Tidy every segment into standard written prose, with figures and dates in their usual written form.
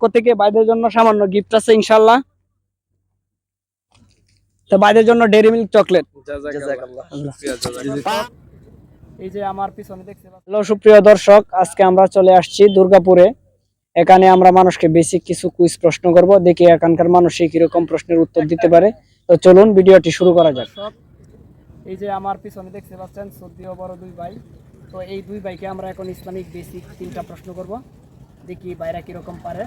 পক্ষ থেকে ভাইদের জন্য সামান্য গিফট আছে ইনশাআল্লাহ। তো ভাইদের জন্য ডেইরি মিল্ক চকলেট। এই যে আমার পিছনে দেখতে পাচ্ছেন। হ্যালো সুপ্রিয় দর্শক, আজকে আমরা চলে আসছি দুর্গাপুরে। এখানে আমরা মানুষকে বেসিক কিছু কুইজ প্রশ্ন করব, দেখি এখানকার মানুষ কিরকম প্রশ্নের উত্তর দিতে পারে। তো চলুন ভিডিওটি শুরু করা যাক। এই যে আমার পিছনে দেখতে পাচ্ছেন সৌদি বড় দুই ভাই। তো এই দুই ভাইকে আমরা এখন ইসলামিক বেসিক 3টা প্রশ্ন করব, দেখি ভাইরা কিরকম পারে।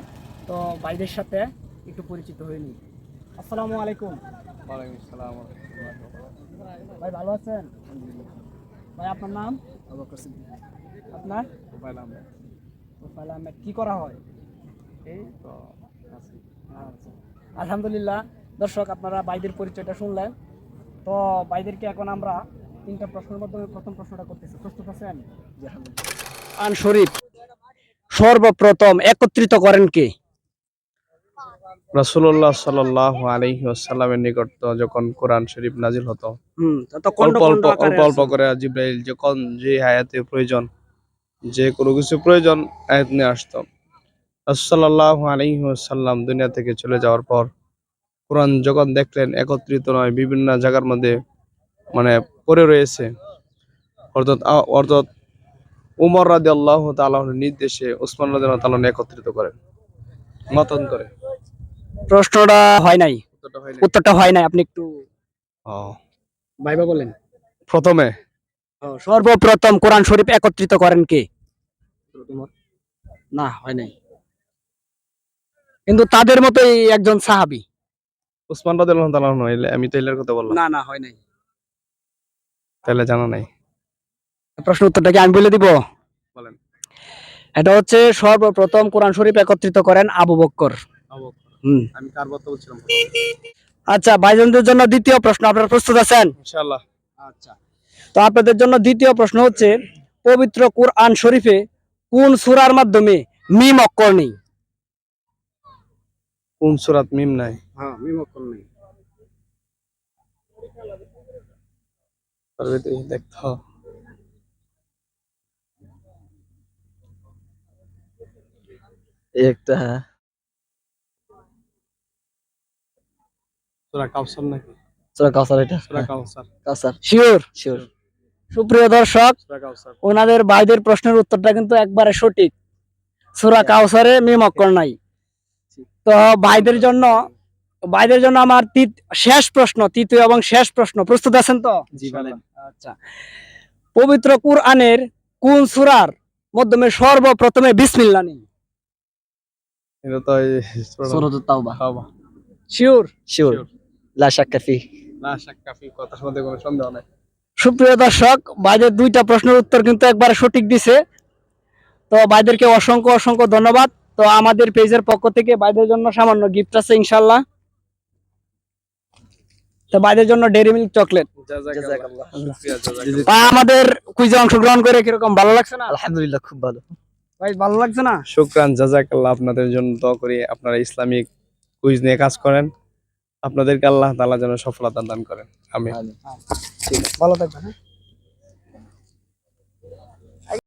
তো ভাইদের সাথে একটু পরিচিত হয়ে নিই। আসসালামু আলাইকুম। ওয়ালাইকুম আসসালাম। ভাই ভালো আছেন? ভাই আপনার নাম? আপনার? তোফায়েল আহমেদ। কি করা হয়? এই তো আছি। আচ্ছা, আলহামদুলিল্লাহ। দর্শক, আপনারা ভাইদের পরিচয়টা শুনলেন। তো ভাইদেরকে এখন আমরা 3টা প্রশ্নের মাধ্যমে প্রথম প্রশ্নটা করতেছি। প্রস্তুত আছেন? কোরআন শরীফ সর্বপ্রথম একত্রিত করেন কে? রাসূলুল্লাহ সাল্লাল্লাহু আলাইহি ওয়াসাল্লামের নিকট যখন কোরআন শরীফ নাজিল হতো, অল্প অল্প করে জিবরাইল যখন যে আয়াতের প্রয়োজন, যে কোনো কিছু প্রয়োজন আয়াত নিয়ে আসতো। রাসূল সাল্লাল্লাহু আলাইহি ওয়াসাল্লাম দুনিয়া থেকে চলে যাওয়ার পর কোরআন যখন দেখলেন একত্রিত নয়, বিভিন্ন জায়গার মধ্যে মানে পড়ে রয়েছে, অর্থাৎ উমর রাদিয়াল্লাহু তাআলার নির্দেশে উসমান রাদিয়াল্লাহু তাআলা একত্রিত করেন, মতন করে। প্রশ্নটা হয় নাই, উত্তরটা হয় নাই, আপনি একটু ভাইবা বলেন। প্রথমে সর্বপ্রথম কোরআন শরীফ একত্রিত করেন কে? না, হয় নাই, কিন্তু তাদের মতোই একজন সাহাবী। উসমান রাদিয়াল্লাহু তাআলা নইলে আমি তো এর কথা বললাম। না না, হয় নাই। তাহলে জানা নাই। প্রশ্ন উত্তরটা কি আমি বলে দিব? বলেন। এটা হচ্ছে সর্বপ্রথম কোরআন শরীফ একত্রিত করেন আবু বকর। আমি কার কথা বলছিলাম? আচ্ছা, ভাইজানদের জন্য দ্বিতীয় প্রশ্ন। আপনারা প্রস্তুত আছেন? ইনশাআল্লাহ। আচ্ছা, তো আপনাদের জন্য দ্বিতীয় প্রশ্ন হচ্ছে, পবিত্র কোরআন শরীফে কোন সূরার মাধ্যমে মিম অক্ষর নেই? কোন সূরাত মিম নাই? হ্যাঁ, মিম অক্ষর নেই। পারবে তুই দেখো। একটা সূরা কাউসার নাকি? সূরা কাউসার। এটা সূরা কাউসার। কাউসার, শিওর শিওর। সুপ্রিয় দর্শক, সূরা কাউসার। ওনাদের ভাইদের প্রশ্নের উত্তরটা কিন্তু একবারে সঠিক। সূরা কাউসারে মিম অক্ষর নাই। তো ভাইদের জন্য আমার শেষ প্রশ্ন, তৃতীয় এবং শেষ প্রশ্ন। প্রস্তুত আছেন তো? জি বলেন। আচ্ছা, পবিত্র কুরআনের কোন সূরার মাধ্যমে সর্বপ্রথমে বিসমিল্লাহ নেই? এটা তো সূরাতুত তাওবা। তাওবা। শিওর শিওর, লা শাক্কা ফি। লা শাক্কা ফি, কথার মধ্যে কোনো সন্দেহ নাই। সুপ্রিয় দর্শক, ভাইদের 2টা প্রশ্নের উত্তর কিন্তু একবারে সঠিক দিছে। তো ভাইদেরকে অসংখ্য অসংখ্য ধন্যবাদ। তো আমাদের পেজের পক্ষ থেকে ভাইদের জন্য সামান্য গিফট আছে ইনশাআল্লাহ। তো ভাইদের জন্য ডেইরি মিল্ক চকলেট। জাযাকাল্লাহ। শুকরিয়া, আমাদের কুইজে অংশগ্রহণ করে কিরকম ভালো লাগছে না? আলহামদুলিল্লাহ, খুব ভালো ভাই, ভালো লাগছে না? শুকরান, জাযাকাল্লাহ। আপনাদের জন্য দোয়া করি, আপনারা ইসলামিক কুইজ নিয়ে কাজ করেন, আপনাদেরকে আল্লাহ তাআলা যেন সফলতা দান করেন। আমিন। ঠিক আছে, ভালো থাকবেন।